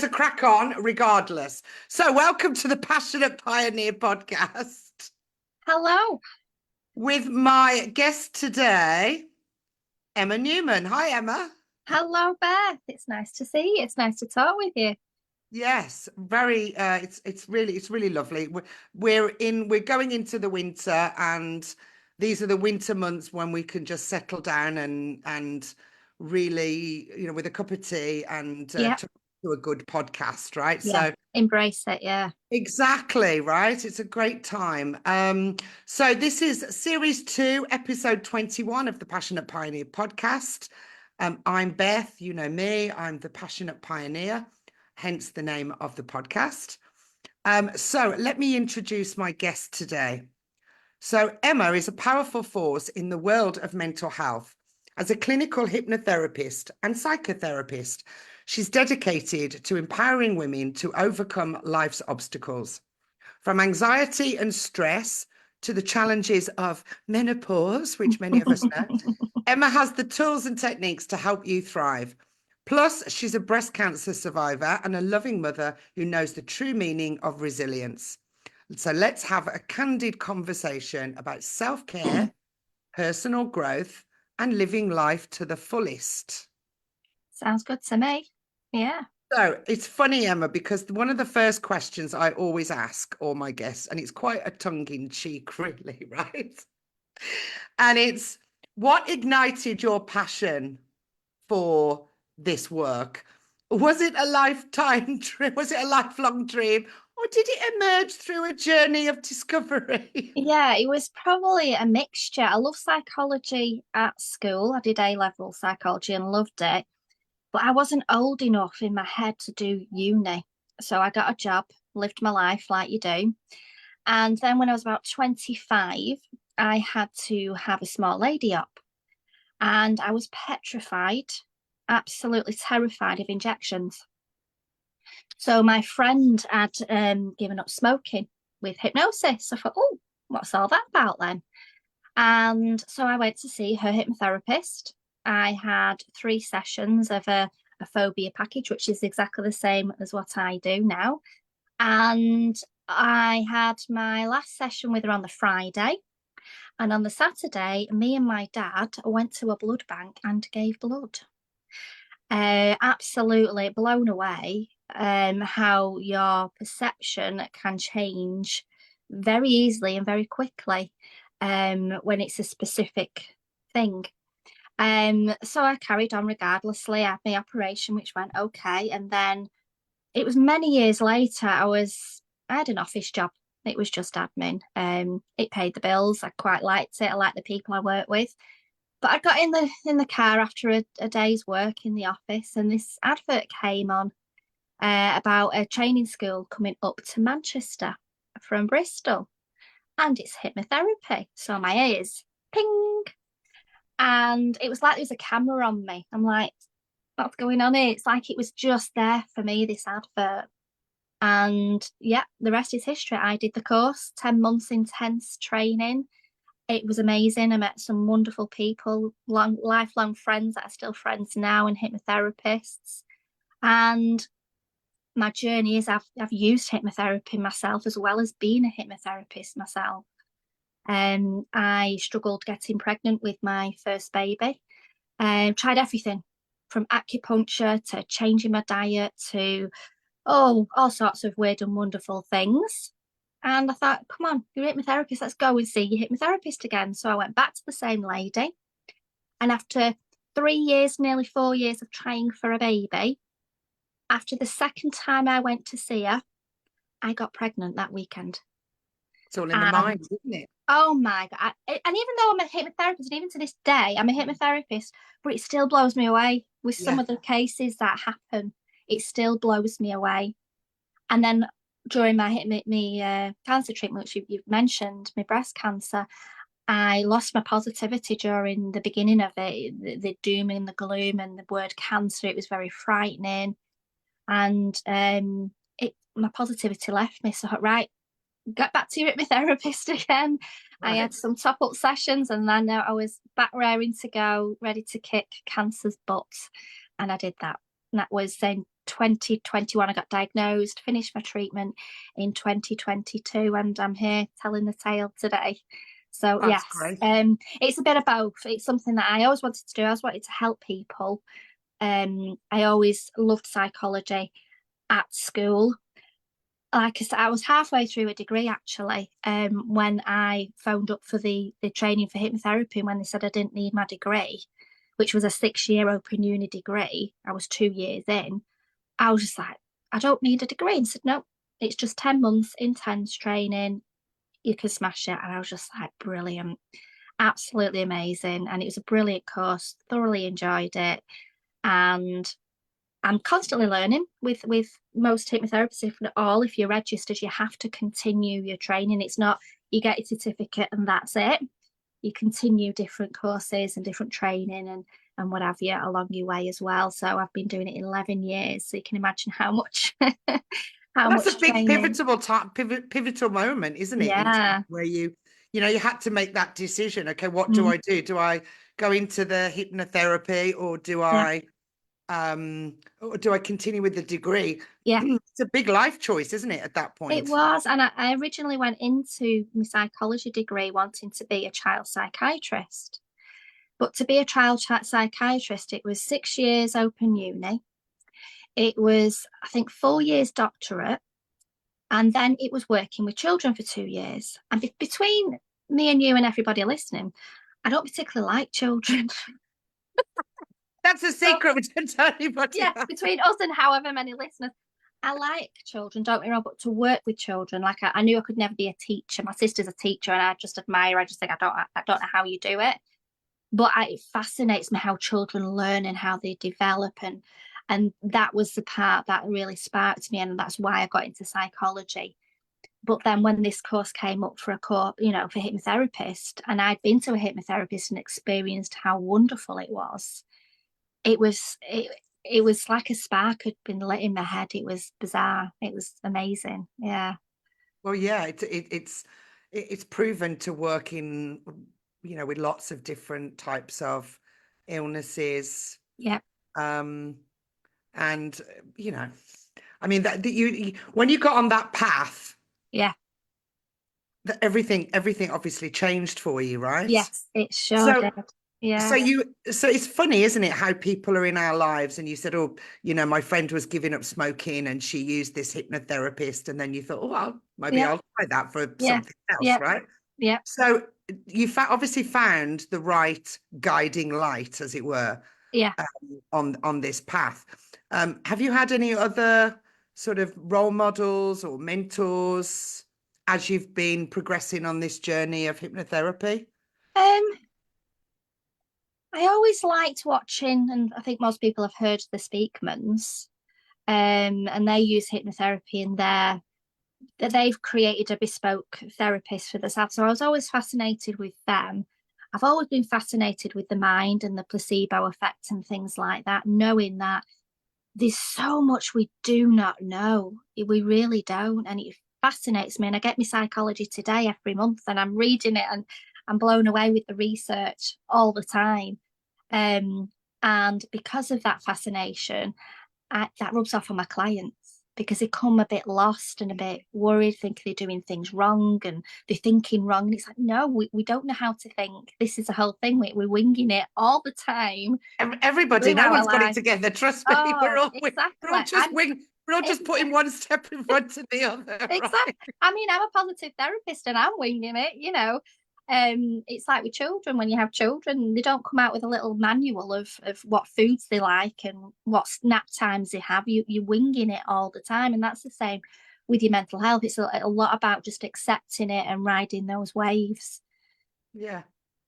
to crack on regardless. So, welcome to the Passionate Pioneer podcast Hello. with my guest today, Emma Newman. Hi, Emma. Hello, Beth. It's nice to see you. It's nice to talk with you. Yes, very. It's really lovely. We're going into the winter, and these are the winter months when we can just settle down and really, with a cup of tea and Yeah, talk to a good podcast, right? yeah. So. Embrace it. Yeah. Exactly, right? It's a great time. So this is series 2, episode 21 of the Passionate Pioneer podcast. I'm Beth, you know me, I'm the Passionate Pioneer, hence the name of the podcast. So let me introduce my guest today. So Emma is a powerful force in the world of mental health. As a clinical hypnotherapist and psychotherapist, she's dedicated to empowering women to overcome life's obstacles. From anxiety and stress to the challenges of menopause, which many of us know, Emma has the tools and techniques to help you thrive. Plus, she's a breast cancer survivor and a loving mother who knows the true meaning of resilience. So let's have a candid conversation about self-care, personal growth, and living life to the fullest. Sounds good to me. Yeah. So it's funny, Emma, because one of the first questions I always ask all my guests, and it's quite a tongue-in-cheek, really, right? And it's, what ignited your passion for this work? Was it a lifetime dream? Was it a lifelong dream? Or did it emerge through a journey of discovery? Yeah, it was probably a mixture. I love psychology at school. I did A-level psychology and loved it, but I wasn't old enough in my head to do uni. So I got a job, lived my life like you do. And then when I was about 25, I had to have a small lady up. And I was petrified, absolutely terrified of injections. So my friend had given up smoking with hypnosis. I thought, oh, what's all that about then? And so I went to see her hypnotherapist. I had 3 sessions of a phobia package, which is exactly the same as what I do now. And I had my last session with her on the Friday. And on the Saturday, me and my dad went to a blood bank and gave blood. Absolutely blown away how your perception can change very easily and very quickly when it's a specific thing. So I carried on regardlessly. I had my operation, which went okay. And then it was many years later, I had an office job. It was just admin. It paid the bills. I quite liked it. I liked the people I worked with. But I got in the car after a day's work in the office, and this advert came on about a training school coming up to Manchester from Bristol, and it's hypnotherapy. So my ears ping, and it was like there was a camera on me. I'm like, what's going on here? It's like it was just there for me, this advert. And yeah, the rest is history. I did the course, 10 months intense training. It was amazing. I met some wonderful people, lifelong friends that are still friends now, and hypnotherapists. And my journey is I've used hypnotherapy myself as well as being a hypnotherapist myself. I struggled getting pregnant with my first baby. Tried everything from acupuncture to changing my diet to all sorts of weird and wonderful things. And I thought, come on, you're a hypnotherapist, let's go and see your hypnotherapist again. So I went back to the same lady. And after 3 years, nearly 4 years of trying for a baby, after the second time I went to see her, I got pregnant that weekend. It's all in the And mind, isn't it? oh my God. And even though I'm a hypnotherapist, and even to this day, I'm a hypnotherapist, but it still blows me away with some Yeah. of the cases that happen. It still blows me away. And then during my cancer treatment, which you've mentioned, my breast cancer, I lost my positivity during the beginning of it, the doom and the gloom and the word cancer. It was very frightening, and my positivity left me. So right, get back to your hypnotherapist again. I Right. had some top up sessions, and then I was back raring to go, ready to kick cancer's butt, and I did that. And that was in 2021 I got diagnosed, finished my treatment in 2022, and I'm here telling the tale today. So That's yes, great. it's a bit of both. It's something that I always wanted to do. I always wanted to help people. I always loved psychology at school. Like I said, I was halfway through a degree actually, when I phoned up for the training for hypnotherapy, and when they said I didn't need my degree, which was a 6-year open uni degree, I was 2 years in. I was just like, I don't need a degree. And said, no, it's just 10 months intense training. You can smash it. And I was just like, brilliant, absolutely amazing. And it was a brilliant course, thoroughly enjoyed it. And I'm constantly learning with most hypnotherapists, if not all. If you're registered, you have to continue your training. It's not you get your certificate and that's it. You continue different courses and different training and what have you along your way as well. So I've been doing it 11 years. So you can imagine how much how Well, that's much a big training. pivotal moment, isn't it? In time Yeah. where you had to make that decision. Okay, what do Mm, I do? Do I go into the hypnotherapy, or yeah. or do I continue with the degree? Yeah. It's a big life choice, isn't it, at that It point? was. And I originally went into my psychology degree wanting to be a child psychiatrist. But to be a child psychiatrist, it was 6 years open uni. It was, I think, 4 years doctorate. And then it was working with children for 2 years. And between me and you and everybody listening, I don't particularly like children. That's a So, secret. We don't tell anybody yeah, that. between us and however many listeners, I like children, don't get me wrong, but to work with children, like I knew I could never be a teacher. My sister's a teacher and I just admire her. I just think I don't know how you do it. But it fascinates me how children learn and how they develop, and that was the part that really sparked me, and that's why I got into psychology. But then when this course came up for a course, for hypnotherapist, and I'd been to a hypnotherapist and experienced how wonderful it was, it was like a spark had been lit in my head. It was bizarre. It was amazing. Yeah. Well, yeah, it's proven to work in, with lots of different types of illnesses. Yeah. Um, and I mean that you when you got on that path, Yeah. that everything obviously changed for you, right? Yes, it sure So did. so Yeah. it's funny, isn't it, how people are in our lives, and you said, oh, my friend was giving up smoking and she used this hypnotherapist, and then you thought, oh, well, maybe Yeah. I'll try that for Yeah. something else, Yeah. right? Yeah. So you obviously found the right guiding light, as it were, Yeah. on this path. Have you had any other sort of role models or mentors as you've been progressing on this journey of hypnotherapy? Um, I always liked watching, and I think most people have heard the Speakmans, and they use hypnotherapy in that they've created a bespoke therapist for themselves. So I was always fascinated with them. I've always been fascinated with the mind and the placebo effect and things like that, knowing that there's so much we do not know. We really don't. And it fascinates me. And I get my psychology today every month and I'm reading it and I'm blown away with the research all the time. And because of that fascination, that rubs off on my clients because they come a bit lost and a bit worried, think they're doing things wrong and they're thinking wrong. And it's like, no, we don't know how to think. This is the whole thing. We're winging it all the time Everybody, through no our one's got it life. together. Trust me. Oh, We're all exactly. just we're all just putting one step in front of the other, Exactly. right? I mean, I'm a positive therapist and I'm winging it. It's like with children, when you have children, they don't come out with a little manual of what foods they like and what snack times they have. You're winging it all the time. And that's the same with your mental health. It's a lot about just accepting it and riding those waves. Yeah.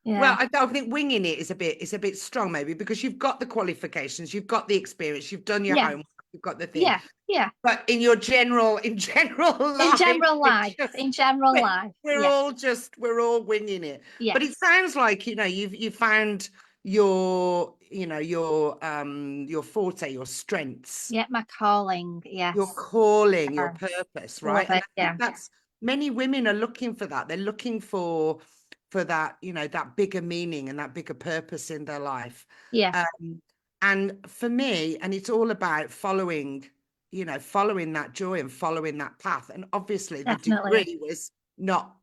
Well, Yeah. I don't think winging it is a bit strong, maybe, because you've got the qualifications, you've got the experience, you've done your Yeah. homework, you've got the thing. Yeah. Yeah. But in general In life, general life. In general we're, life. we're Yeah. all winging it. But it Yes. sounds like, you found your forte, your strengths, Yeah. My calling. your Yes. calling, your Yes. purpose, Love right? And it. I think Yeah. that's many women are looking for that. They're looking for that, that bigger meaning and that bigger purpose in their life. Yeah. Um, And for me, and it's all about following, following that joy and following that path. And obviously the Definitely. degree was not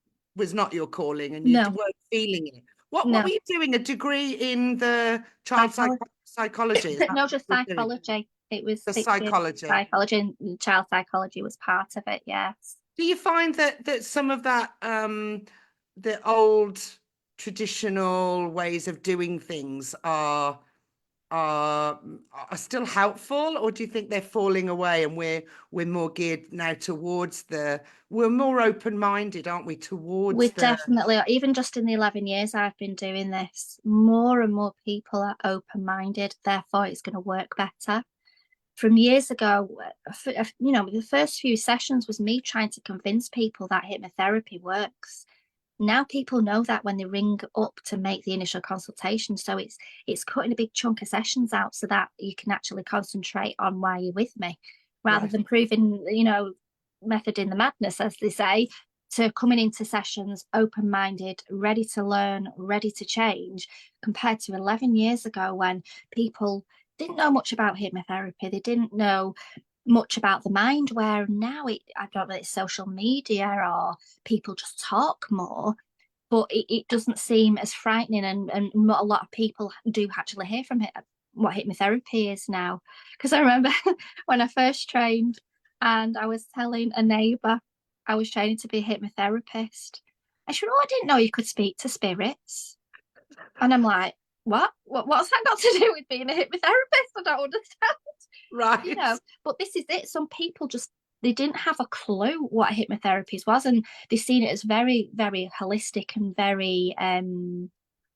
your calling, and you No, weren't feeling it. What were no. you doing? A degree in the child Psychology. psychology? Is that No, what just you were doing? psychology. It was The 6 years psychology. psychology, and child psychology was part of it. Yes. Do you find that some of that the old traditional ways of doing things are are still helpful, or do you think they're falling away and we're more geared now towards we're more open-minded, aren't we, We towards the definitely, even just in the 11 years I've been doing this, more and more people are open-minded, therefore it's going to work better. From years ago, the first few sessions was me trying to convince people that hypnotherapy works. Now people know that when they ring up to make the initial consultation, so it's cutting a big chunk of sessions out so that you can actually concentrate on why you're with me, rather right, than proving, method in the madness, as they say, to coming into sessions open-minded, ready to learn, ready to change, compared to 11 years ago when people didn't know much about hypnotherapy. They didn't know much about the mind, where now I don't know, it's social media or people just talk more, but it doesn't seem as frightening, and not a lot of people do actually hear from it what hypnotherapy is now. Because I remember when I first trained, and I was telling a neighbour I was training to be a hypnotherapist, and she said, "Oh, I didn't know you could speak to spirits." And I'm like, what's that got to do with being a hypnotherapist? I don't understand. right, But this is it. Some people just, they didn't have a clue what hypnotherapy was, and they seen it as very, very holistic and very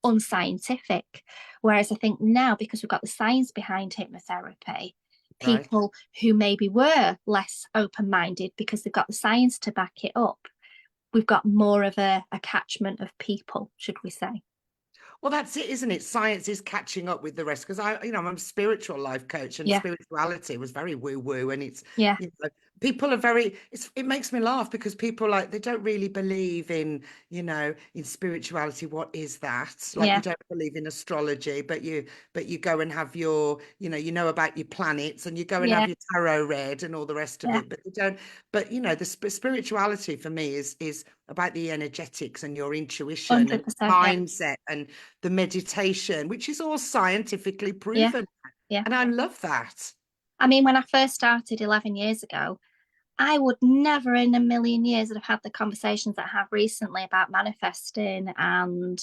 unscientific. Whereas I think now, because we've got the science behind hypnotherapy, right. people who maybe were less open-minded because they've got the science to back it up, we've got more of a catchment of people, should we say. Well, that's it, isn't it? Science is catching up with the rest, because I'm a spiritual life coach, and Yeah, spirituality was very woo woo, and yeah, people are it makes me laugh, because people, like, they don't really believe in spirituality. What is that? Like, you yeah, don't believe in astrology, but you go and have you know about your planets, and you go and have yeah, your tarot read and all the rest of yeah, it, but they don't. But the spirituality for me is about the energetics and your intuition and 100%, yeah, mindset and the meditation, which is all scientifically yeah, proven. yeah. And I love that. I mean, when I first started 11 years ago, I would never in a million years have had the conversations that I have recently about manifesting and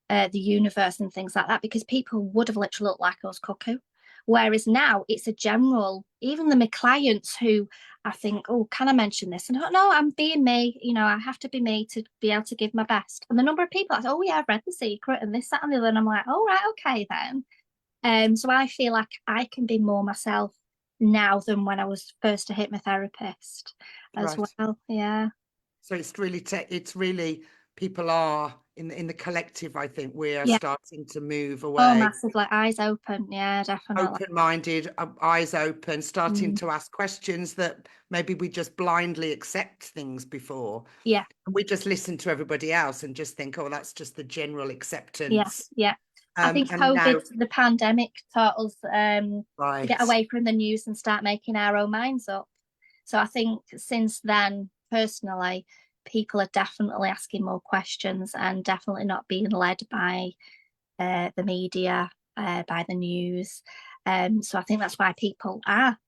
the universe and things like that, because people would have literally looked like I was cuckoo. Whereas now it's a general, even my clients who I think, oh, can I mention this? And I don't know, I'm being me, I have to be me to be able to give my best. And the number of people I say, oh yeah, I've read The Secret and this, that, and the other. And I'm like, oh right, okay then. So I feel like I can be more myself now than when I was first a hypnotherapist as Right. well. Yeah. So it's really people are in the collective. I think we are Yeah. starting to move Oh, away, massively. Eyes open. Yeah, definitely. open-minded, eyes open, starting Mm. to ask questions that maybe we just blindly accept things before. Yeah. And we just listen to everybody else and just think, oh, that's just the general Yeah. acceptance. Yeah. I think And now, COVID, the pandemic, taught us to get right. away from the news and start making our own minds up. So I think since then, personally, people are definitely asking more questions and definitely not being led by the media, by the news. So I think that's why people are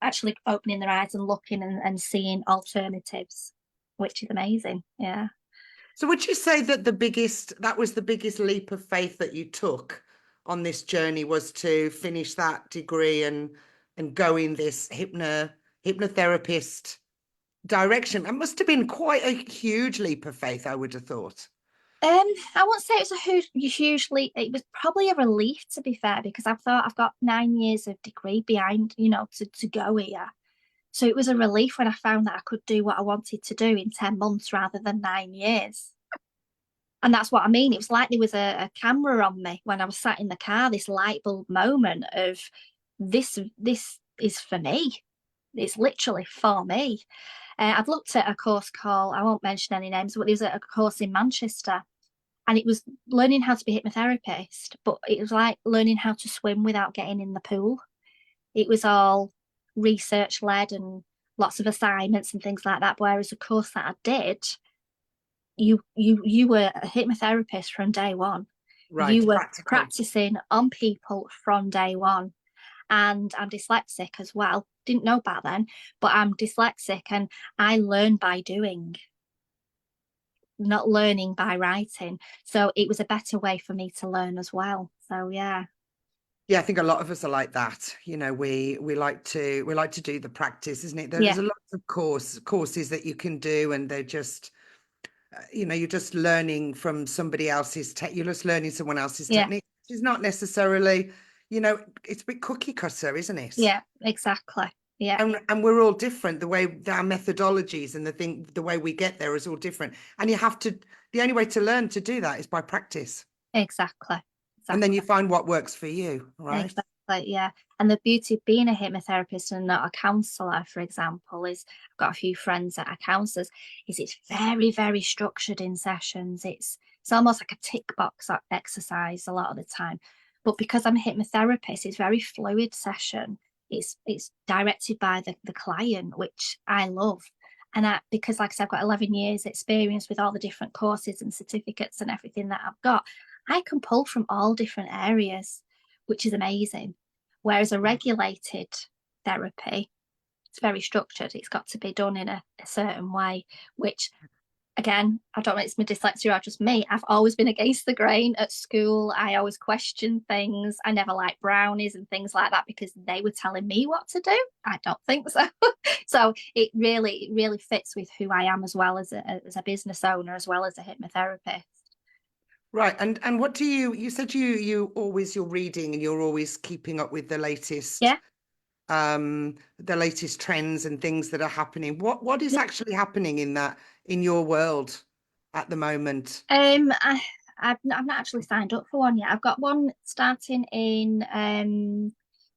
actually opening their eyes and looking and seeing alternatives, which is amazing. Yeah. So would you say that that was the biggest leap of faith that you took on this journey, was to finish that degree and go in this hypnotherapist direction? It must have been quite a huge leap of faith, I would have thought. I won't say it was a hugely. It was probably a relief, to be fair, because I thought I've got 9 years of degree behind, to go here. So it was a relief when I found that I could do what I wanted to do in 10 months rather than 9 years. And that's what I mean. It was like there was a camera on me when I was sat in the car. This light bulb moment of this is for me. It's literally for me. I've looked at a course called, I won't mention any names, but there was a course in Manchester, And it was learning how to be a hypnotherapist, but it was like learning how to swim without getting in the pool. It was all research led and lots of assignments and things like that. Whereas the course that I did, you were a hypnotherapist from day one. You Right, were practical. practicing on people from day one. And I'm dyslexic as well. Didn't know back then, but I'm dyslexic and I learn by doing, not learning by writing. So it was a better way for me to learn as well. So yeah. Yeah, I think a lot of us are like that. You know, we like to do the practice, isn't it? Yeah. There's a lot of courses that you can do, and they're just you know, you're just learning from somebody else's tech. You're just learning someone else's Yeah. technique. It's not necessarily, you know, it's a bit cookie cutter, isn't it? Yeah. Exactly. Yeah. And we're all different. The way our methodologies and the way we get there is all different. And you have to. The only way to learn to do that is by practice, Exactly. and then Exactly. you find what works for you, right? Exactly, yeah. And the beauty of being a hypnotherapist and not a counsellor, for example, is I've got a few friends that are counsellors, is it's very, very structured in sessions. It's almost like a tick box exercise a lot of the time. But because I'm a hypnotherapist, it's very fluid session. It's directed by the client, which I love. And because like I said, I've got 11 years experience with all the different courses and certificates and everything that I've got, I can pull from all different areas, which is amazing. Whereas a regulated therapy, it's very structured. It's got to be done in a certain way, which again, I don't know if it's my dyslexia or just me. I've always been against the grain at school. I always questioned things. I never liked brownies and things like that because they were telling me what to do. I don't think so. So it really fits with who I am as well as a business owner, as well as a hypnotherapist. Right. And what do you said you're reading and you're always keeping up with Yeah. the latest trends and things that are happening. What is Yeah. actually happening in your world at the moment? I've not actually signed up for one yet. I've got one starting in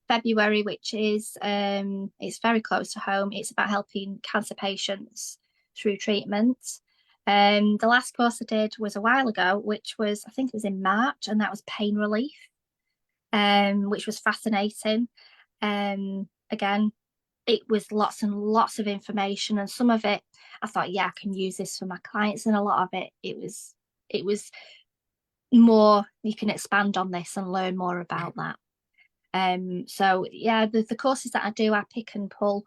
February, which is it's very close to home. It's about helping cancer patients through treatment. The last course I did was a while ago, which was I think it was in March, and that was pain relief, which was fascinating. Again, it was lots and lots of information, and some of it I thought, yeah, I can use this for my clients, and a lot of it was more you can expand on this and learn more about that. So yeah, the courses that I do, I pick and pull,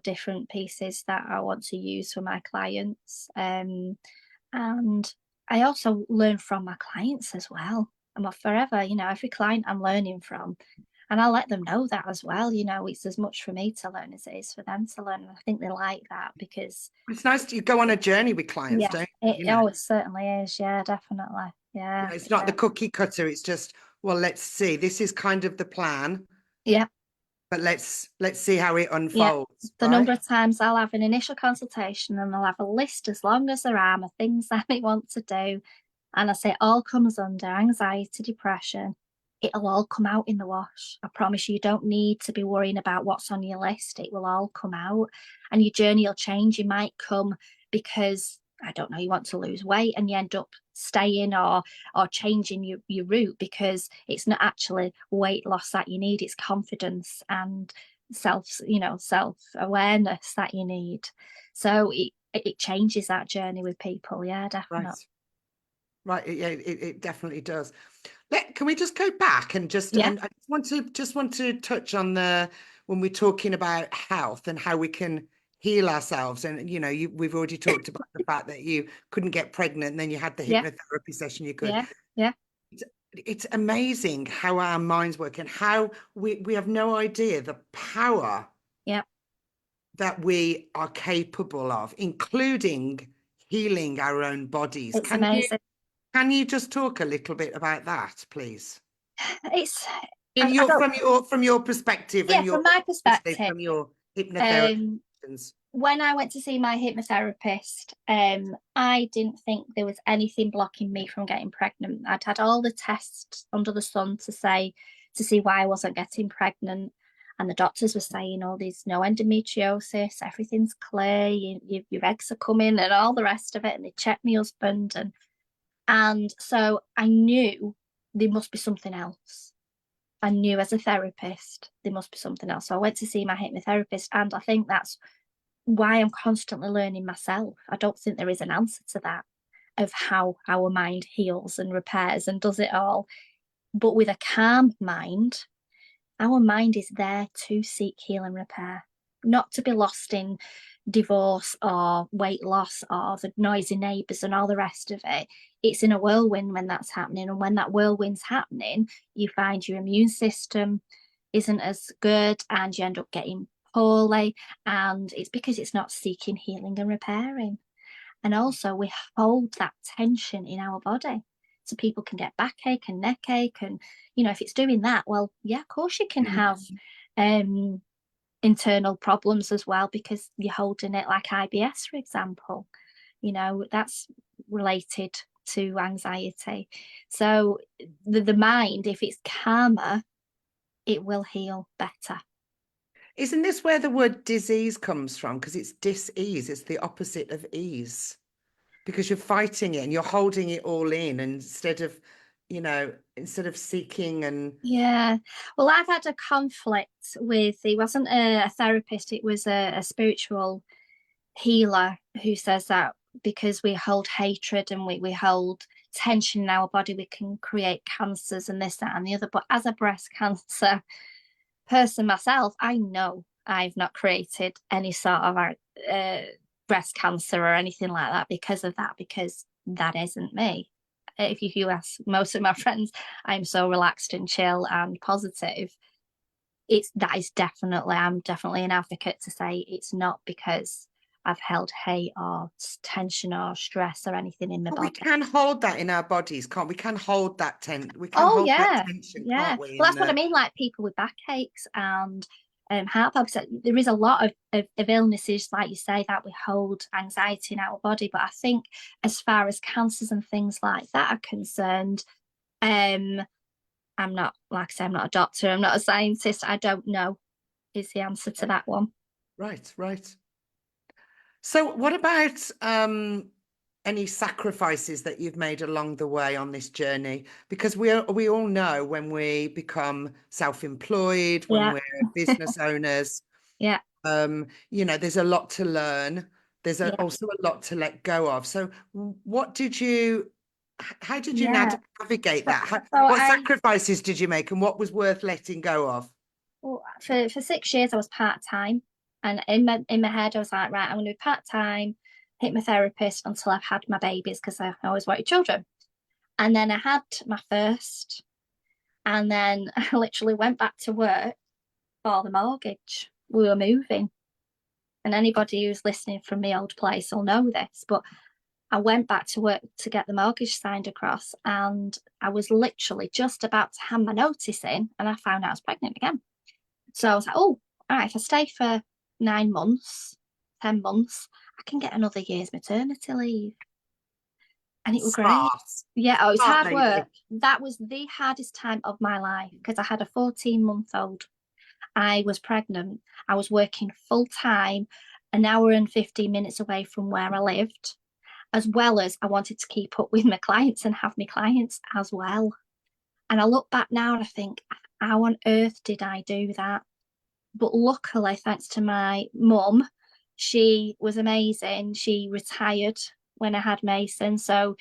different pieces that I want to use for my clients. And I also learn from my clients as well. I'm forever, every client I'm learning from. And I let them know that as well. It's as much for me to learn as it is for them to learn. And I think they like that because, It's nice to go on a journey with clients, yeah, don't you? it certainly is. Yeah, definitely. Yeah. It's not the cookie cutter. It's just, well, let's see. This is kind of the plan, Yeah. but let's see how it Yeah. unfolds, The right? number of times I'll have an initial consultation and I'll have a list as long as there are of things that I want to do. And I say it all comes under anxiety, depression. It'll all come out in the wash. I promise you, you don't need to be worrying about what's on your list. It will all come out and your journey will change. You might come because, I don't know, you want to lose weight and you end up staying or changing your route because it's not actually weight loss that you need. It's confidence and self-awareness that you need. So it changes that journey with people. Yeah, definitely. Right. Yeah, it definitely does. Can we just go back and Yeah. I just want to touch on the when we're talking about health and how we can heal ourselves. And we've already talked about the fact that you couldn't get pregnant, and then you had the Yeah. hypnotherapy session you could. Yeah. Yeah. It's amazing how our minds work and how we have no idea the power Yeah. that we are capable of, including healing our own bodies. It's amazing. Can you just talk a little bit about that, please? It's In I your don't from your perspective Yeah, and from your my obviously perspective, from your hypnotherapy um sessions. when I went to see my hypnotherapist, I didn't think there was anything blocking me from getting pregnant. I'd had all the tests under the sun to see why I wasn't getting pregnant. And the doctors were saying, oh, there's no endometriosis, everything's clear, your eggs are coming and all the rest of it. And they checked my husband and And so I knew there must be something else. I knew as a therapist there must be something else. So I went to see my hypnotherapist, and I think that's why I'm constantly learning myself. I don't think there is an answer to that, of how our mind heals and repairs and does it all. But with a calm mind, our mind is there to seek heal and repair, not to be lost in divorce or weight loss or the noisy neighbours and all the rest of it. It's in a whirlwind when that's happening. And when that whirlwind's happening, you find your immune system isn't as good and you end up getting poorly. And it's because it's not seeking healing and repairing. And also, we hold that tension in our body. So people can get backache and neck ache. And, if it's doing that, well, yeah, of course you can have internal problems as well, because you're holding it, like IBS, for example. That's related to anxiety. So the mind, if it's calmer, it will heal better. Isn't this where the word disease comes from? Because it's dis-ease. It's the opposite of ease. Because you're fighting it and you're holding it all in instead of seeking and Yeah. Well, I've had a conflict with, it wasn't a therapist, it was a spiritual healer who says that because we hold hatred and we hold tension in our body, we can create cancers and this, that, and the other. But as a breast cancer person myself, I know I've not created any sort of breast cancer or anything like that because of that, because that isn't me. If you ask most of my friends, I'm so relaxed and chill and positive. I'm definitely an advocate to say it's not because I've held hate or tension or stress or anything in my body. We can hold that in our bodies, can't we? Can hold that we can Oh hold that yeah, tension, yeah. can't we? Well, that's what I mean. Like people with backaches and heart palpitations. There is a lot of illnesses, like you say, that we hold anxiety in our body. But I think as far as cancers and things like that are concerned, I'm not, like I say, I'm not a doctor, I'm not a scientist. I don't know is the answer to that one. Right, right. So what about any sacrifices that you've made along the way on this journey? Because we all know when we become self-employed, when Yeah. we're business owners, Yeah. there's a lot to learn. There's Yeah. also a lot to let go of. So how did you Yeah. navigate that? So What I, sacrifices did you make and what was worth letting go of? well, for 6 years I was part-time, and in my head I was like, right, I'm gonna be part-time hypnotherapist until I've had my babies, because I always wanted children. And then I had my first, and then I literally went back to work for the mortgage. We were moving. And anybody who's listening from my old place will know this, but I went back to work to get the mortgage signed across, and I was literally just about to hand my notice in, and I found out I was pregnant again. So I was like, oh, all right, if I stay for 9 months, 10 months, I can get another year's maternity leave. And it was great. Smart, Yeah, oh, it was smart hard lady. work. That was the hardest time of my life because I had a 14-month-old. I was pregnant. I was working full time, an hour and 15 minutes away from where I lived, as well as I wanted to keep up with my clients and have my clients as well. And I look back now and I think, how on earth did I do that? But luckily, thanks to my mum, she was amazing. She retired when I had Mason. So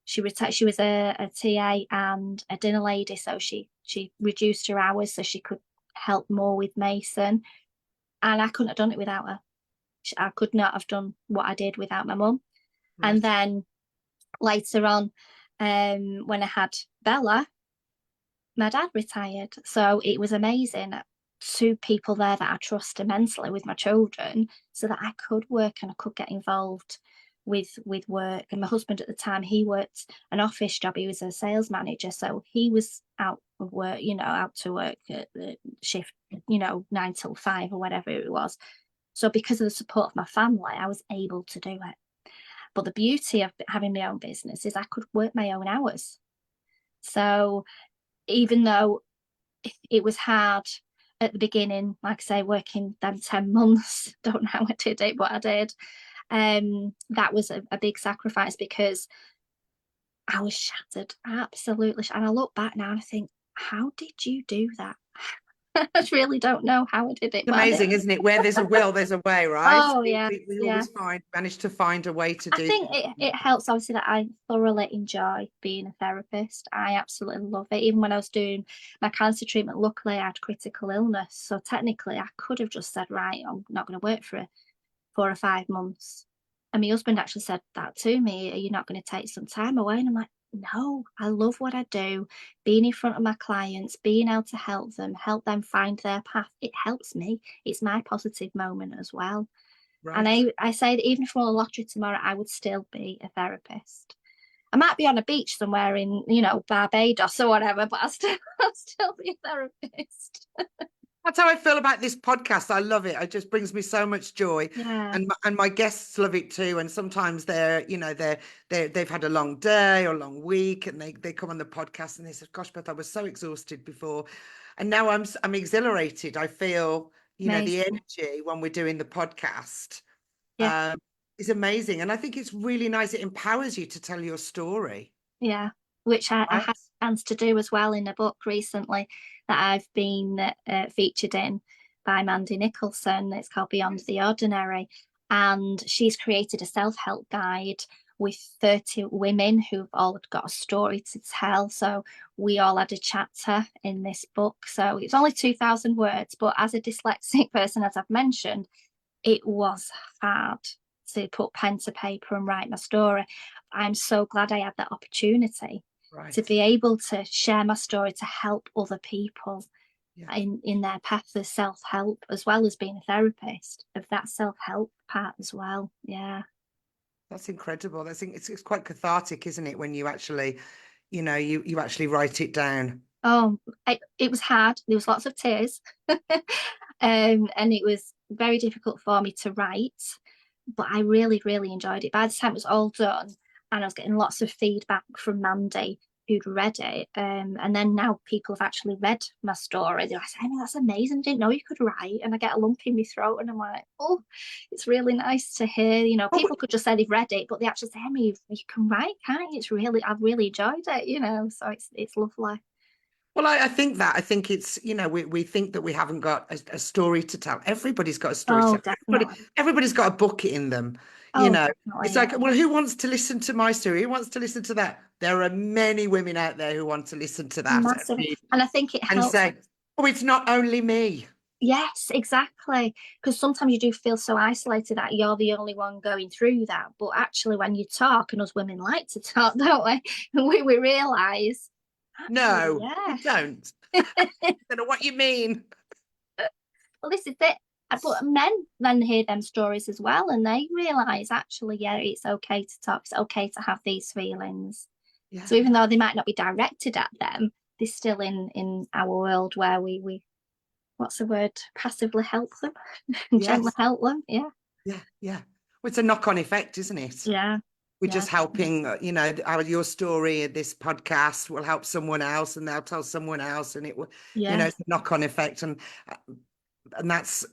she retired. She was a TA and a dinner lady. So she reduced her hours so she could help more with Mason. And I couldn't have done it without her. I could not have done what I did without my mum. And Right. then later on, when I had Bella, my dad retired. So it was amazing. Two people there that I trust immensely with my children, so that I could work and I could get involved with work. And my husband at the time, he worked an office job. He was a sales manager. So he was out of work, out to work at the shift, 9 till 5 or whatever it was. So because of the support of my family, I was able to do it. But the beauty of having my own business is I could work my own hours. So even though it was hard at the beginning, like I say, working them 10 months, don't know how I did it, but I did. That was a big sacrifice because I was shattered, absolutely. And I look back now and I think, how did you do that? I really don't know how I did it, It's but I did. amazing, isn't it? Where there's a will, there's a way, right? Oh We, yeah, we, we yeah. always manage to find a way to I do think things. it helps obviously that I thoroughly enjoy being a therapist. I absolutely love it. Even when I was doing my cancer treatment, luckily I had critical illness. So technically I could have just said, right, I'm not going to work for 4 or 5 months. And my husband actually said that to me, are you not going to take some time away? And I'm like, no, I love what I do. Being in front of my clients, being able to help them find their path. It helps me. It's my positive moment as well. And Right. I say that even if I won the lottery tomorrow, I would still be a therapist. I might be on a beach somewhere in, Barbados or whatever, but I'll still be a therapist. That's how I feel about this podcast. I love it. It just brings me so much joy, Yeah, and my guests love it too. And sometimes they've had a long day or a long week, and they come on the podcast and they say, "Gosh, Beth, I was so exhausted before, and now I'm exhilarated. I feel the amazing. energy when we're doing the podcast Yeah, is amazing, and I think it's really nice. It empowers you to tell your story, yeah. Which I right? had a chance to do as well in a book recently that I've been featured in by Mandy Nicholson. It's called Beyond the Ordinary. And she's created a self help guide with 30 women who've all got a story to tell. So we all had a chapter in this book. So it's only 2,000 words, but as a dyslexic person, as I've mentioned, it was hard to put pen to paper and write my story. I'm so glad I had that opportunity to Right. be able to share my story to help other people Yeah. in their path of self-help, as well as being a therapist, of that self-help part as well. Yeah. That's incredible. I think it's quite cathartic, isn't it, when you actually, you actually write it down. Oh, it was hard. There was lots of tears. And it was very difficult for me to write, but I really, really enjoyed it. By the time it was all done, and I was getting lots of feedback from Mandy who'd read it, and then now people have actually read my story. They're like, "Emma, that's amazing. I didn't know you could write." And I get a lump in my throat, and I'm like, "Oh, it's really nice to hear." Well, People could just say they've read it, but they actually say, "Emma, you can write, can't you?" I've really enjoyed it. So it's lovely. well, I think that. I think it's, we think that we haven't got a story to tell. Everybody's got a story to Oh, tell. definitely. Everybody's got a book in them. You Oh, know, it's definitely. like, Yeah. well, who wants to listen to my story? Who wants to listen to that? There are many women out there who want to listen to that Massive. And I think it and helps. say, oh, it's not only me. Yes, exactly. Because sometimes you do feel so isolated that you're the only one going through that. But actually, when you talk, and us women like to talk, don't we? We realise, actually, No, yeah. you don't. I don't know what you mean. Well, this is it. But men then hear them stories as well, and they realise, actually, yeah, it's okay to talk. It's okay to have these feelings. Yeah. So even though they might not be directed at them, they're still in our world where we what's the word, passively help them, gently Yes. help them. Yeah, Yeah. Yeah. Well, it's a knock-on effect, isn't it? yeah, We're yeah, just helping, your story, this podcast will help someone else and they'll tell someone else, and it will, yeah, it's a knock-on effect. And that's,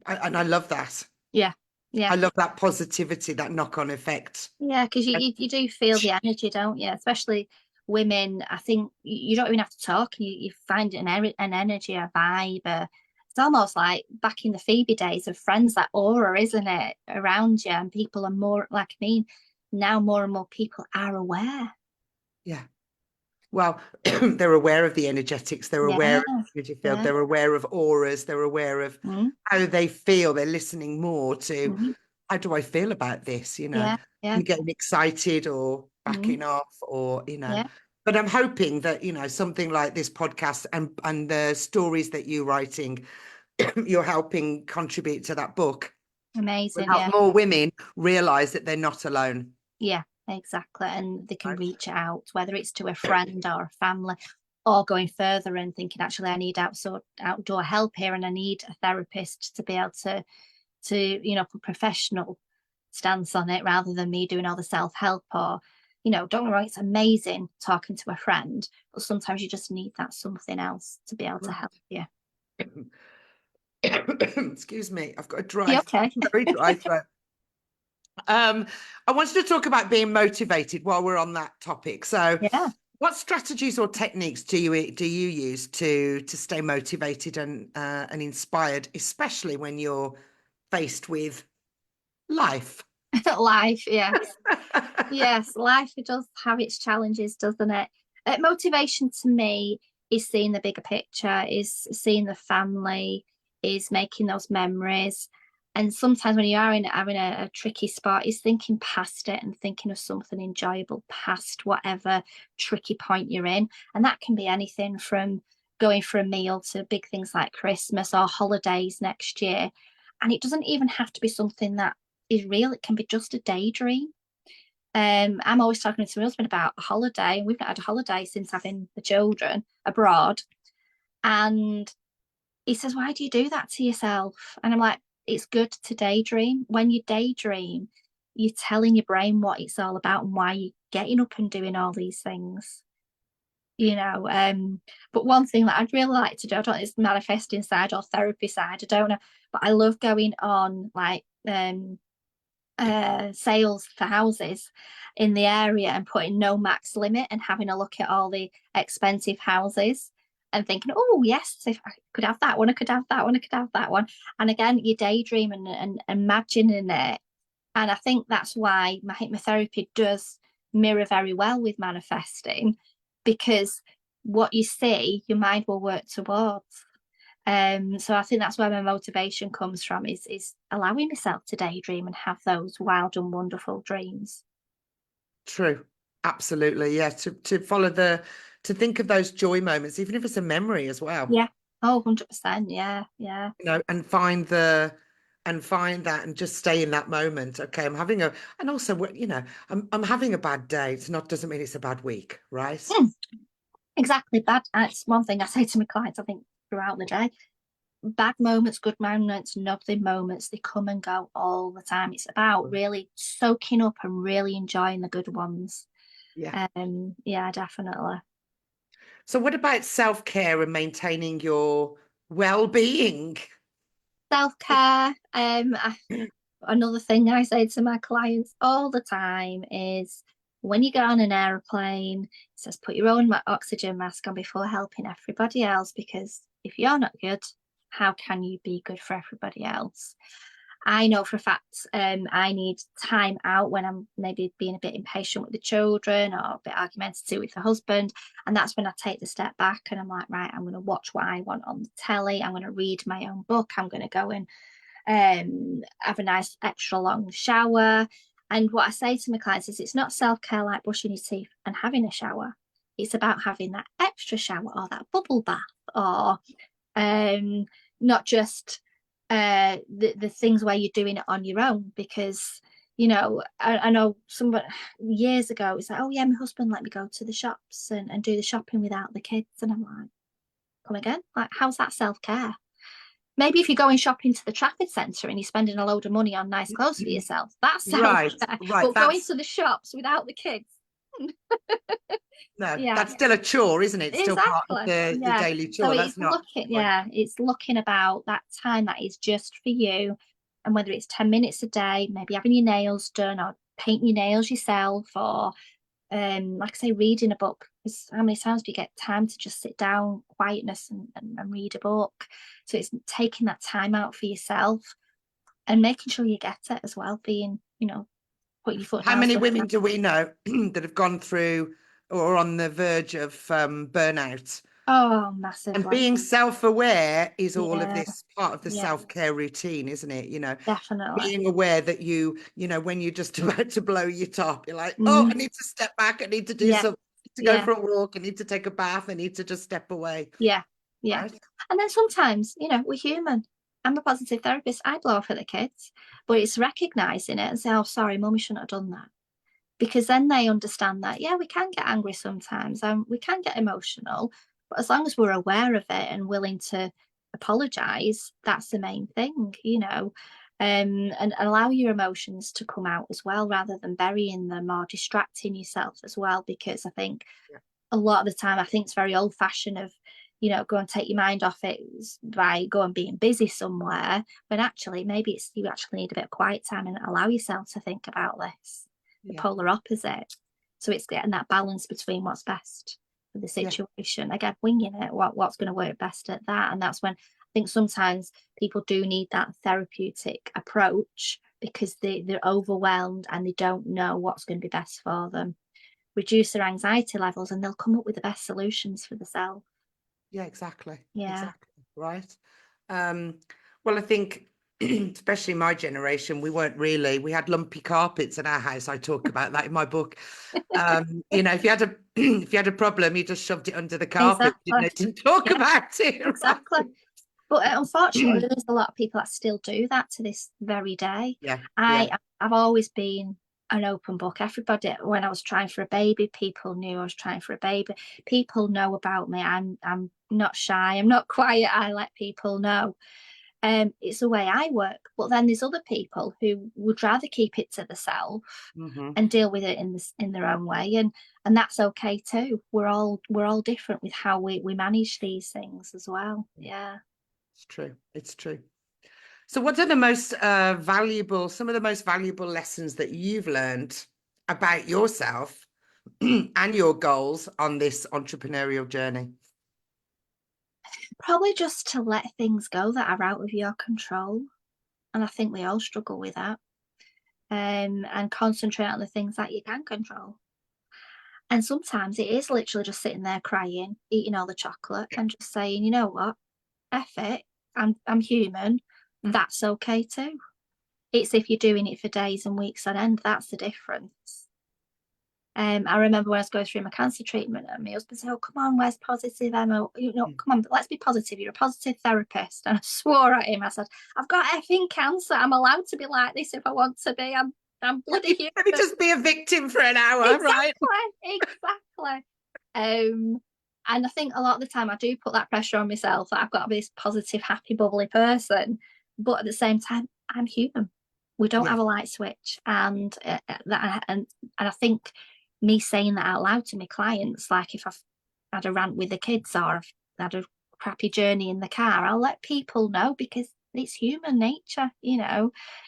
and I love that. yeah, yeah, I love that positivity, that knock-on effect. yeah. Because you do feel the energy, don't you? Especially women. I think you don't even have to talk. You find an energy, a vibe. It's almost like back in the Phoebe days of Friends, that aura, isn't it, around you? And people are more like me now. More and more people are aware. Yeah. Well, they're aware of the energetics, they're aware Yeah, of the energy field, yeah, they're aware of auras, they're aware of mm, how they feel. They're listening more to, mm, how do I feel about this, yeah, yeah, and getting excited or mm, backing off, or, yeah. but I'm hoping that, something like this podcast and the stories that you're writing, you're helping contribute to that book, will Amazing. help Yeah. more women realize that they're not alone. Yeah, exactly. And they can Right? reach out, whether it's to a friend or a family, or going further and thinking, actually, I need outdoor help here, and I need a therapist to be able to put professional stance on it rather than me doing all the self-help. Or, don't get me wrong, it's amazing talking to a friend, but sometimes you just need that something else to be able to help you. Excuse me, I've got a You okay? very dry throat. I wanted to talk about being motivated while we're on that topic. So, Yeah. what strategies or techniques do you use to stay motivated and inspired, especially when you're faced with life? Life, yes. Yes, life does have its challenges, doesn't it? Motivation to me is seeing the bigger picture, is seeing the family, is making those memories. And sometimes when you are having a tricky spot, is thinking past it and thinking of something enjoyable past whatever tricky point you're in. And that can be anything from going for a meal to big things like Christmas or holidays next year. And it doesn't even have to be something that is real, it can be just a daydream. I'm always talking to my husband about a holiday, and we've not had a holiday since having the children abroad. And he says, "Why do you do that to yourself?" And I'm like, "It's good to daydream. When you daydream, you're telling your brain what it's all about and why you're getting up and doing all these things." But one thing that I'd really like to do, I don't know, it's manifesting side or therapy side, I don't know, but I love going on like sales for houses in the area and putting no max limit and having a look at all the expensive houses and thinking, oh yes, if I could have that one, I could have that one, I could have that one. And again, you daydream and imagining it. And I think that's why my hypnotherapy does mirror very well with manifesting, because what you see, your mind will work towards. So I think that's where my motivation comes from, is allowing myself to daydream and have those wild and wonderful dreams. True. Absolutely. Yeah. To follow to think of those joy moments, even if it's a memory as well. Yeah. Oh, 100%. Yeah. Yeah. And find that and just stay in that moment. Okay, and also, I'm having a bad day. Doesn't mean it's a bad week, right? Exactly. It's one thing I say to my clients, I think, throughout the day. Bad moments, good moments, nothing moments, they come and go all the time. It's about really soaking up and really enjoying the good ones. Yeah. Yeah, definitely. So what about self-care and maintaining your well-being? Self-care. Another thing I say to my clients all the time is when you get on an aeroplane, it says put your own oxygen mask on before helping everybody else, because if you're not good, how can you be good for everybody else? I know for a fact I need time out when I'm maybe being a bit impatient with the children or a bit argumentative with the husband. And that's when I take the step back and I'm like, right, I'm going to watch what I want on the telly. I'm going to read my own book. I'm going to go and have a nice extra long shower. And what I say to my clients is it's not self-care like brushing your teeth and having a shower. It's about having that extra shower or that bubble bath or not just the things where you're doing it on your own, because I know some years ago it's like, oh yeah, my husband let me go to the shops and do the shopping without the kids, and I'm like, come again, like how's that self-care? Maybe if you're going shopping to the Trafford Centre and you're spending a load of money on nice clothes for yourself, that's Right, self-care. right. But going to the shops without the kids, No, yeah, that's still a chore, isn't it? It's still part of exactly. the Yeah. daily So chore. it's That's not looking, the point. yeah, it's looking about that time that is just for you. And whether it's 10 minutes a day, maybe having your nails done or painting your nails yourself, or like I say, reading a book. Because how many times do you get time to just sit down, quietness, and read a book? So it's taking that time out for yourself and making sure you get it as well, being, putting your foot How down many sometimes. women do we know that have gone through or on the verge of burnout? Oh, And massively. being self-aware is all of Yeah, this part of the yeah, self-care routine, isn't it? definitely. Being aware that when you're just about to blow your top, you're like, oh, I Mm, need to step back. I need to do yeah, something, to go yeah, for a walk. I need to take a bath. I need to just step away. yeah, yeah. Right? And then sometimes, we're human. I'm a positive therapist. I blow off at the kids, but it's recognizing it and say, oh, sorry, mummy shouldn't have done that. Because then they understand that, yeah, we can get angry sometimes and we can get emotional, but as long as we're aware of it and willing to apologize, that's the main thing, and allow your emotions to come out as well, rather than burying them or distracting yourself as well. Because I think Yeah. a lot of the time, I think it's very old fashioned of go and take your mind off it by going being busy somewhere, when actually maybe it's you actually need a bit of quiet time and allow yourself to think about this. The polar opposite. So it's getting that balance between what's best for the situation. Again, winging it, what's going to work best at that. And that's when I think sometimes people do need that therapeutic approach because they're overwhelmed and they don't know what's going to be best for them. Reduce their anxiety levels and they'll come up with the best solutions for the self. Yeah, exactly. Yeah. Exactly. Right. Well, I think especially my generation, we had lumpy carpets in our house. I talk about that in my book. If you had a problem, you just shoved it under the carpet. Exactly. Didn't talk about it. Exactly. Right? But unfortunately, there's a lot of people that still do that to this very day. Yeah. I've always been an open book. Everybody, when I was trying for a baby, people knew I was trying for a baby. People know about me. I'm not shy. I'm not quiet. I let people know. It's the way I work. But then there's other people who would rather keep it to themselves and deal with it in their own way, and that's okay too. We're all different with how we manage these things as well. Yeah. It's true. So what are the most some of the most valuable lessons that you've learned about yourself and your goals on this entrepreneurial journey? Probably just to let things go that are out of your control. And I think we all struggle with that. And concentrate on the things that you can control. And sometimes it is literally just sitting there crying, eating all the chocolate and just saying, you know what, F it, I'm human. That's okay too. It's if you're doing it for days and weeks on end, that's the difference. I remember when I was going through my cancer treatment and my husband said, oh, come on, where's positive, Emma? Come on, let's be positive. You're a positive therapist. And I swore at him. I said, I've got effing cancer. I'm allowed to be like this if I want to be. I'm bloody human. Let me just be a victim for an hour, right? Exactly. And I think a lot of the time I do put that pressure on myself that I've got to be this positive, happy, bubbly person. But at the same time, I'm human. We don't have a light switch. And I think me saying that out loud to my clients, like if I've had a rant with the kids or I've had a crappy journey in the car, I'll let people know because it's human nature.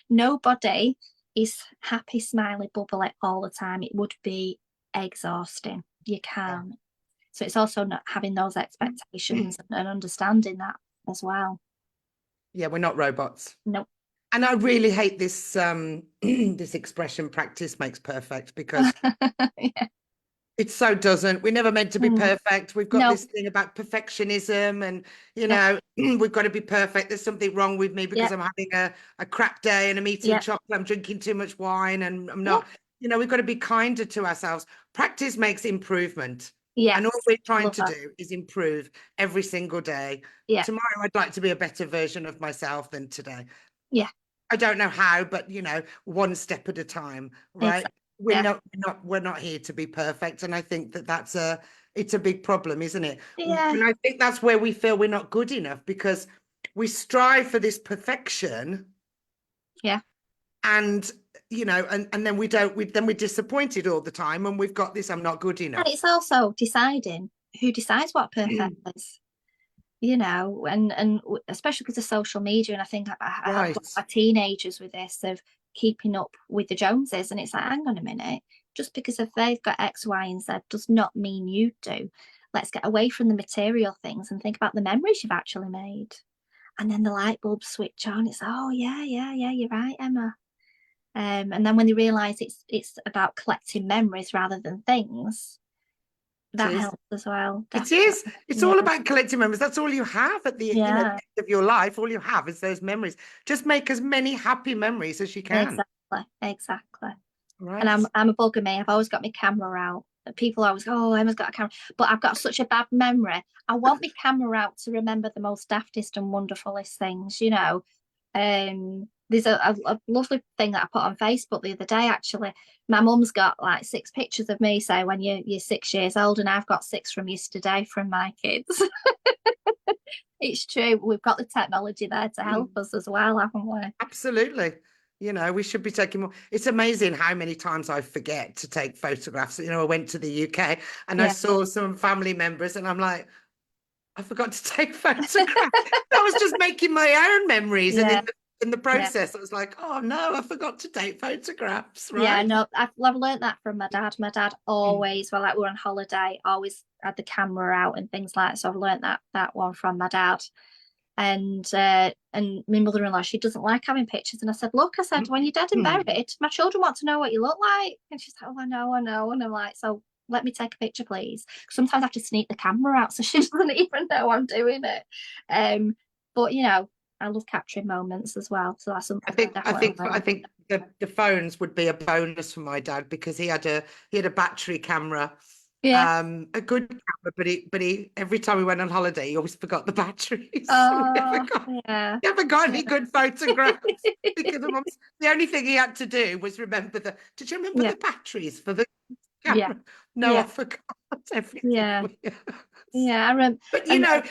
Nobody is happy, smiley, bubbly all the time. It would be exhausting. You can't. So it's also not having those expectations and understanding that as well. Yeah, we're not robots. Nope. And I really hate this this expression, practice makes perfect, because it so doesn't. We're never meant to be perfect. We've got this thing about perfectionism and, we've got to be perfect. There's something wrong with me because I'm having a crap day and I'm eating chocolate, I'm drinking too much wine and I'm not, we've got to be kinder to ourselves. Practice makes improvement. Yes. And all we're trying to do is improve every single day. Yeah. Tomorrow, I'd like to be a better version of myself than today. Yeah. I don't know how, but one step at a time, right? Exactly. We're not here to be perfect, and I think it's a big problem, isn't it? Yeah. And I think that's where we feel we're not good enough because we strive for this perfection. Yeah. And and then we're disappointed all the time, and we've got this I'm not good enough. And it's also deciding who decides what perfect is. And especially because of social media, and I think I help our teenagers with this of keeping up with the Joneses, and it's like, hang on a minute, just because if they've got X, Y, and Z does not mean you do. Let's get away from the material things and think about the memories you've actually made. And then the light bulbs switch on. It's oh yeah, you're right, Emma. And then when they realise it's about collecting memories rather than things, that helps as well. Definitely. It is. It's all about collecting memories. That's all you have at the end of your life. All you have is those memories. Just make as many happy memories as you can. Exactly. Right. And I'm a bugger me. I've always got my camera out. People always go, oh, Emma's got a camera. But I've got such a bad memory. I want my camera out to remember the most daftest and wonderfulest things, There's a lovely thing that I put on Facebook the other day, actually. My mum's got like 6 pictures of me, say, when you're 6 years old, and I've got 6 from yesterday from my kids. It's true. We've got the technology there to help us as well, haven't we? Absolutely. We should be taking more. It's amazing how many times I forget to take photographs. I went to the UK and I saw some family members and I'm like, I forgot to take photographs. I was just making my own memories, and Yeah, in the yeah. process, I was like, oh no, I forgot to take photographs, Yeah, right? no, I've learned that from my dad. My dad Mm. always, well, like we were on holiday, always had the camera out and things like that. So I've learned that one from my dad. And my mother-in-law, she doesn't like having pictures. And I said, look, I said, when you're dead and Mm. buried, my children want to know what you look like. And she's like, oh, I know, I know. And I'm like, so let me take a picture, please. Sometimes I have to sneak the camera out so she doesn't even know I'm doing it. But you know, I love capturing moments as well. So that's something I definitely I learned. think the phones would be a bonus for my dad because he had a battery camera, Yeah. a good camera, but he every time we went on holiday, he always forgot the batteries. So Oh, yeah. never got Yeah. any good photographs because the only thing he had to do was remember did you remember Yeah. the batteries for the Yeah. camera? No, I Yeah. forgot everything. Yeah. Yeah. I remember, But you and know,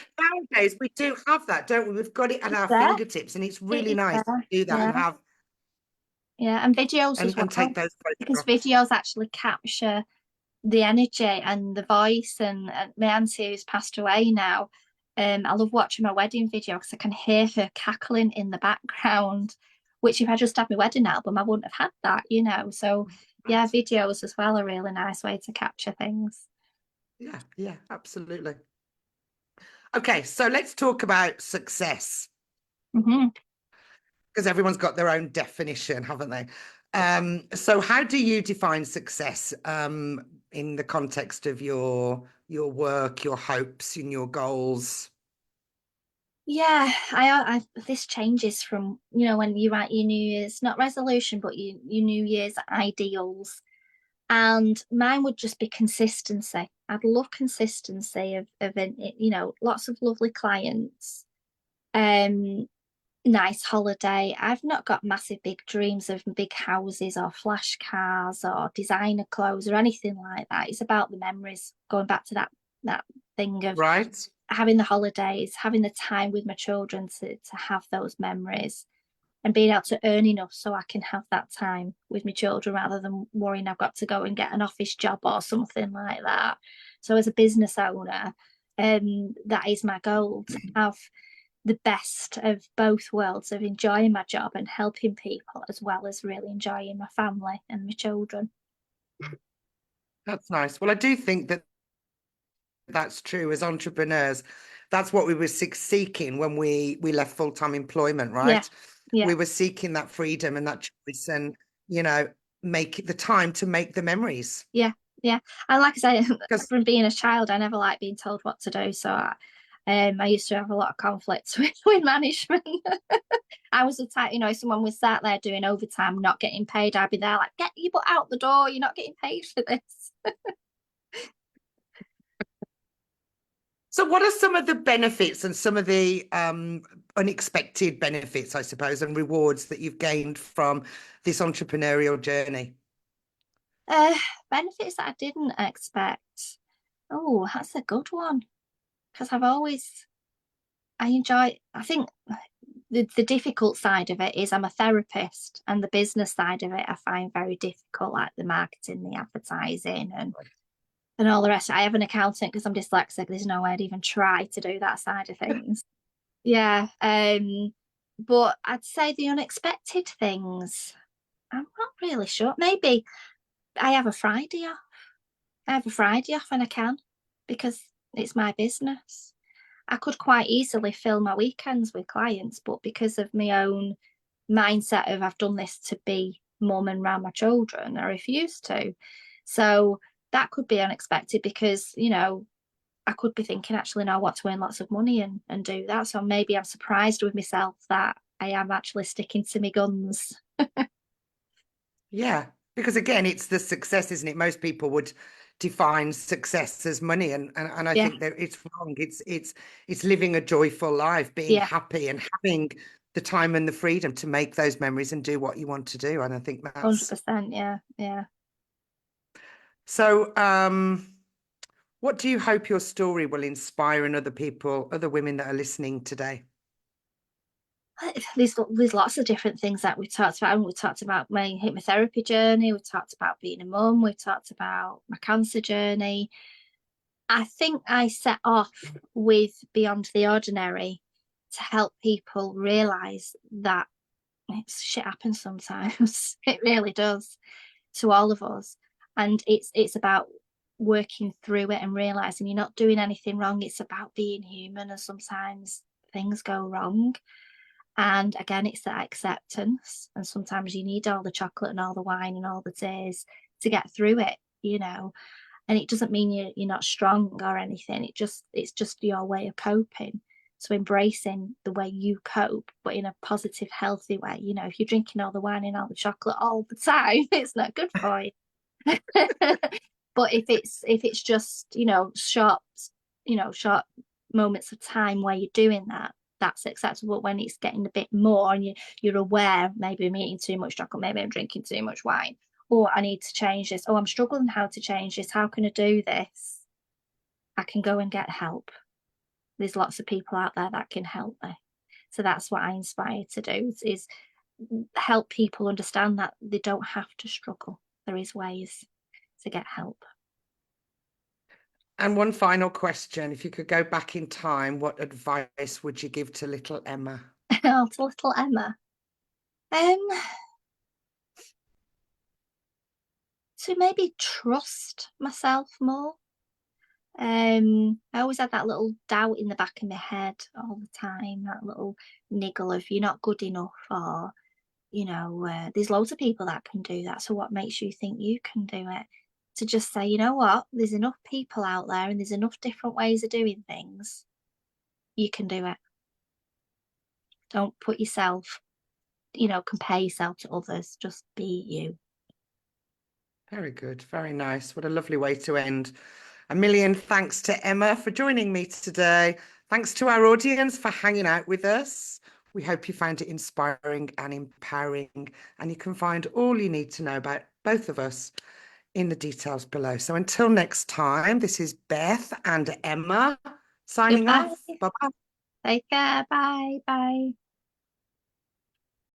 nowadays we do have that, don't we? We've got it at it's our there. fingertips, and it's It really is nice to there. do that Yeah. and have Yeah. And videos as and well, take those because photographs. videos actually capture the energy and the voice. And my auntie who's passed away now, I love watching my wedding video because I can hear her cackling in the background, which if I just had my wedding album, I wouldn't have had that, you know. So yeah, Absolutely. videos as well are a really nice way to capture things. Yeah, yeah, absolutely. Okay, so let's talk about success Hmm. because everyone's got their own definition, haven't they? So how do you define success in the context of your work, your hopes, and your goals? Yeah, this changes from, you know, when you write your New Year's, not resolution, but your New Year's ideals. And mine would just be consistency. I'd love consistency you know, lots of lovely clients, um, nice holiday. I've not got massive big dreams of big houses or flash cars or designer clothes or anything like that. It's about the memories, going back to that thing of Right? having the holidays, having the time with my children to have those memories and being able to earn enough so I can have that time with my children rather than worrying I've got to go and get an office job or something like that. So as a business owner, that is my goal, to have the best of both worlds of enjoying my job and helping people as well as really enjoying my family and my children. That's nice. Well, I do think that that's true as entrepreneurs. That's what we were seeking when we left full-time employment, Yeah, right? yeah, We were seeking that freedom and that choice and, you know, make the time to make the memories. yeah, yeah. And like I say, Because from being a child, I never liked being told what to do. So I used to have a lot of conflicts with management. I was the type, you know, if someone was sat there doing overtime, not getting paid, I'd be there like, get your butt out the door. You're not getting paid for this. so what are some of the benefits and some of the unexpected benefits, I suppose, and rewards that you've gained from this entrepreneurial journey? Uh, benefits that I didn't expect. Oh, that's a good one. Because I think the difficult side of it is I'm a therapist, and the business side of it I find very difficult, like the marketing, the advertising, and all the rest. I have an accountant because I'm dyslexic. There's no way I'd even try to do that side of things. Yeah. But I'd say the unexpected things, I'm not really sure. Maybe I have a Friday off. I have a Friday off when I can because it's my business. I could quite easily fill my weekends with clients, but because of my own mindset of I've done this to be mum and around my children, I refuse to. So that could be unexpected because, you know, I could be thinking, actually, no, I want to earn lots of money and do that. So maybe I'm surprised with myself that I am actually sticking to my guns. Yeah, because again, it's the success, isn't it? Most people would define success as money, and I Yeah, think that it's wrong. It's living a joyful life, being yeah, happy, and having the time and the freedom to make those memories and do what you want to do. And I think that's 100%. Yeah, yeah. so. What do you hope your story will inspire in other people, other women that are listening today? There's lots of different things that we talked about. We talked about my hypnotherapy journey. We talked about being a mum. We talked about my cancer journey. I think I set off with Beyond the Ordinary to help people realize that shit happens sometimes. It really does, to all of us. And it's about working through it and realizing you're not doing anything wrong. It's about being human, and sometimes things go wrong. And again, it's that acceptance. And sometimes you need all the chocolate and all the wine and all the tears to get through it, you know. And it doesn't mean you're not strong or anything. It's just your way of coping. So embracing the way you cope, but in a positive, healthy way. You know, if you're drinking all the wine and all the chocolate all the time, it's not good for you. But if it's just, short moments of time where you're doing that, that's acceptable. When it's getting a bit more and you're aware, maybe I'm eating too much chocolate, maybe I'm drinking too much wine, or I need to change this, oh, I'm struggling how to change this, how can I do this? I can go and get help. There's lots of people out there that can help me. So that's what I inspire to do, is help people understand that they don't have to struggle. There is ways to get help. And one final question. If you could go back in time, what advice would you give to little Emma? Oh, to little Emma. To maybe trust myself more. I always had that little doubt in the back of my head all the time, that little niggle of you're not good enough, or there's loads of people that can do that. So what makes you think you can do it? To just say, you know what, there's enough people out there and there's enough different ways of doing things. You can do it. Don't put yourself, compare yourself to others. Just be you. Very good. Very nice. What a lovely way to end. A million thanks to Emma for joining me today. Thanks to our audience for hanging out with us. We hope you found it inspiring and empowering, and you can find all you need to know about both of us in the details below. So until next time, this is Beth and Emma signing Goodbye. off. Bye-bye. Take care. Bye. Bye.